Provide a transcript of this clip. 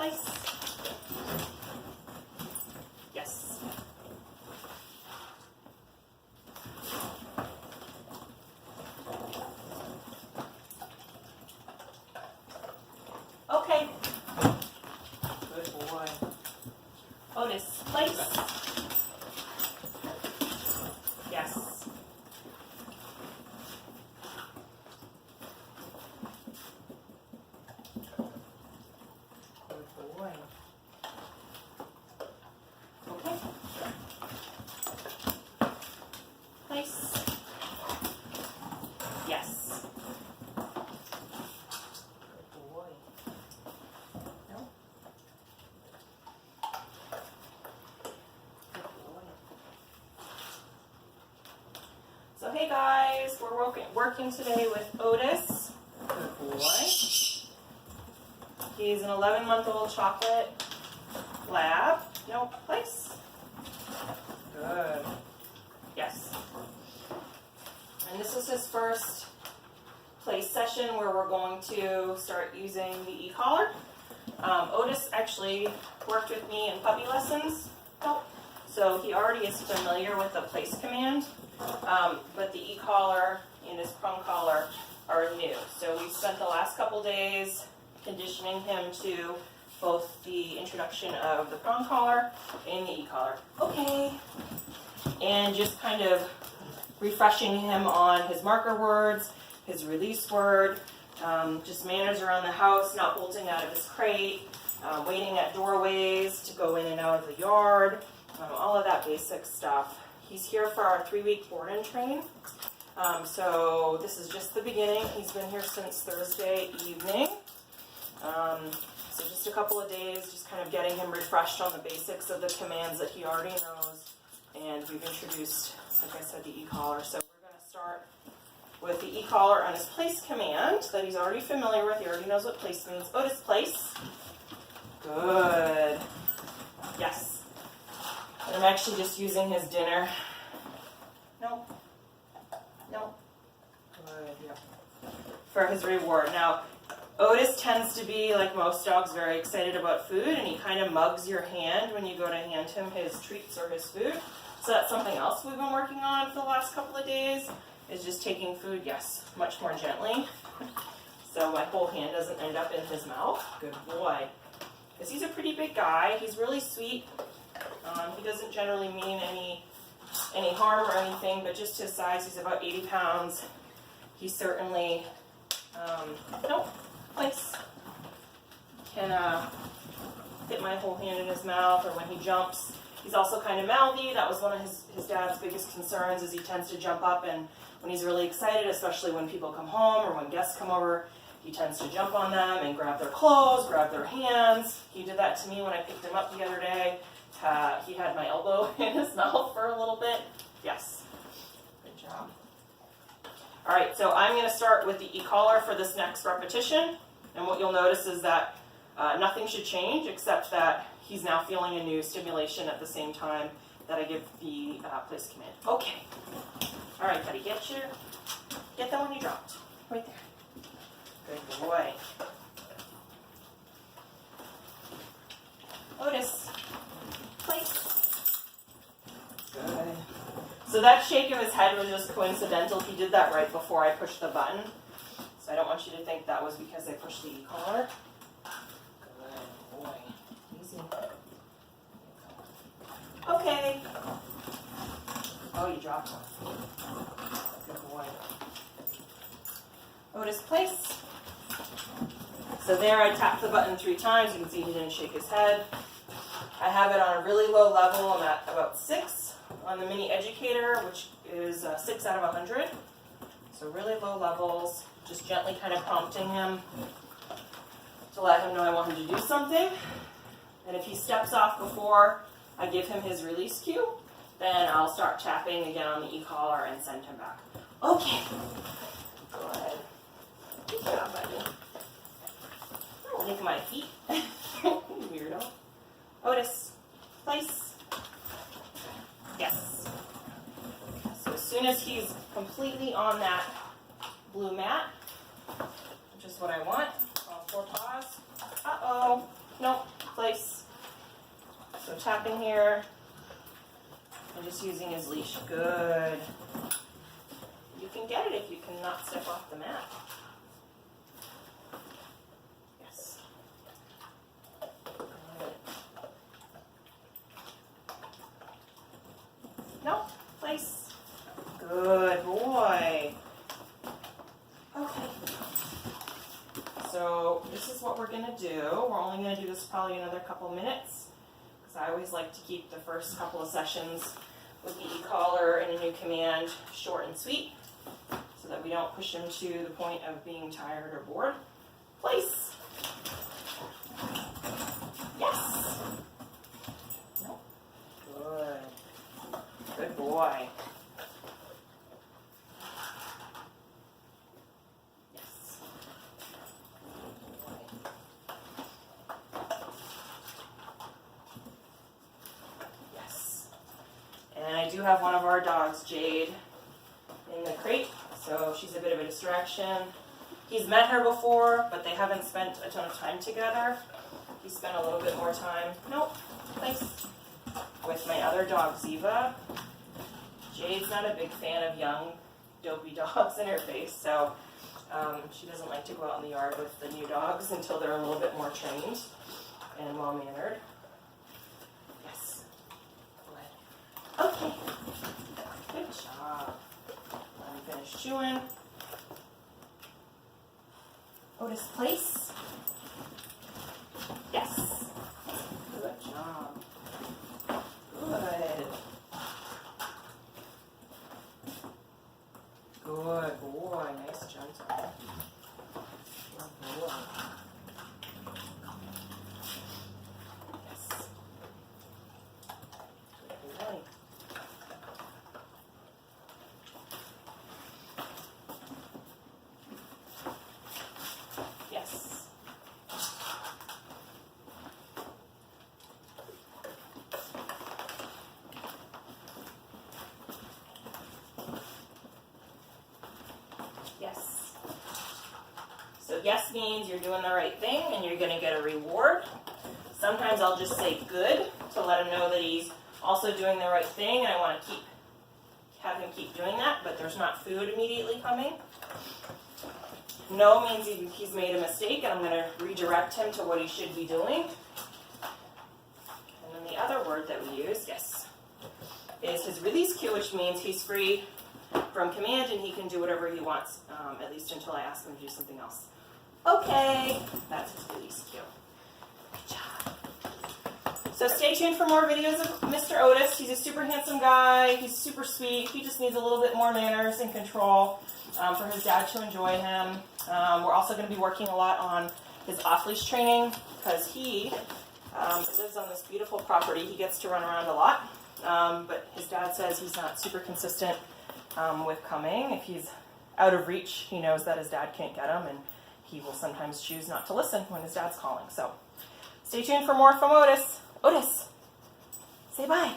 place. Yes. Okay. Good boy. Otis, place. Yes. Good boy. Okay. Place. Yes. Good boy. No. Good boy. So hey guys, we're working today with Otis. Good boy. He's an 11-month-old chocolate lab. No, place. Good. Yes. And this is his first play session where we're going to start using the e-collar. Otis actually worked with me in puppy lessons, so he already is familiar with the place command, but the e-collar and his prong collar are new. So we spent the last couple days conditioning him to both the introduction of the prong collar and the e-collar. Okay. And just kind of refreshing him on his marker words, his release word, just manners around the house, not bolting out of his crate, waiting at doorways to go in and out of the yard, all of that basic stuff. He's here for our 3-week board and train. So this is just the beginning. He's been here since Thursday evening. So just a couple of days, just kind of getting him refreshed on the basics of the commands that he already knows. And we've introduced, like I said, the e-collar. So we're going to start with the e-collar on his place command that he's already familiar with. He already knows what place means. Otis, place. Good. Yes. And I'm actually just using his dinner. No. No. Good. Yeah. For his reward. Now, Otis tends to be, like most dogs, very excited about food, and he kind of mugs your hand when you go to hand him his treats or his food. So that's something else we've been working on for the last couple of days, is just taking food, yes, much more gently. So my whole hand doesn't end up in his mouth. Good boy. Because he's a pretty big guy. He's really sweet. He doesn't generally mean any harm or anything, but just his size, he's about 80 pounds. He certainly, place, can fit my whole hand in his mouth, or when he jumps. He's also kind of mouthy. That was one of his dad's biggest concerns, is he tends to jump up, and when he's really excited, especially when people come home or when guests come over, he tends to jump on them and grab their clothes, grab their hands. He did that to me when I picked him up the other day. He had my elbow in his mouth for a little bit. Yes. Good job. All right, so I'm going to start with the e-collar for this next repetition. And what you'll notice is that nothing should change, except that he's now feeling a new stimulation at the same time that I give the place command. Okay. All right, buddy, get that one you dropped. Right there. Good boy. Otis, place. Good. So that shake of his head was just coincidental. He did that right before I pushed the button. So I don't want you to think that was because I pushed the e-collar. Good boy. Easy. Okay. Oh, you dropped one. Good boy. Otis, place. So there I tapped the button 3 times. You can see he didn't shake his head. I have it on a really low level. I'm at about 6 on the mini educator, which is 6 out of 100. So really low levels. Just gently kind of prompting him to let him know I want him to do something. And if he steps off before I give him his release cue, then I'll start tapping again on the e-collar and send him back. Okay. Good. Good job, buddy. Lick my feet. Weirdo. Otis, place. Yes. So as soon as he's completely on that blue mat, which is what I want, all 4 paws. Uh-oh. Nope. place. So tapping here and just using his leash. Good. You can get it if you cannot step off the mat. Yes. Good. No, place. Good boy. Okay. So this is what we're going to do. We're only going to do this probably another couple minutes, because I always like to keep the first couple of sessions with the Ecollar and a new command short and sweet, so that we don't push him to the point of being tired or bored. Place. Yes. No. Good. Good boy. Yes. Yes. And I do have one of our dogs, Jade, in the crate, so she's a bit of a distraction. He's met her before, but they haven't spent a ton of time together. He spent a little bit more time, place, with my other dog, Ziva. Jade's not a big fan of young, dopey dogs in her face, so she doesn't like to go out in the yard with the new dogs until they're a little bit more trained and well-mannered. Yes. Good. Okay. Good job. Let me finish chewing. Otis, place. Yes. Good job. Good. Good boy. Nice gentle. Good boy. Yes. Good boy. Yes. Yes. So yes means you're doing the right thing and you're going to get a reward. Sometimes I'll just say good to let him know that he's also doing the right thing, and I want to have him keep doing that, but there's not food immediately coming. No means he's made a mistake, and I'm going to redirect him to what he should be doing. And then the other word that we use, yes, is his release cue, which means he's free from command and he can do whatever he wants, at least until I ask him to do something else. Okay, that's his release cue. Good job. So stay tuned for more videos of Mr. Otis. He's a super handsome guy. He's super sweet. He just needs a little bit more manners and control for his dad to enjoy him. We're also going to be working a lot on his off-leash training, because he lives on this beautiful property. He gets to run around a lot, but his dad says he's not super consistent with coming. If he's out of reach, he knows that his dad can't get him, and he will sometimes choose not to listen when his dad's calling. So stay tuned for more from Otis. Otis, say bye.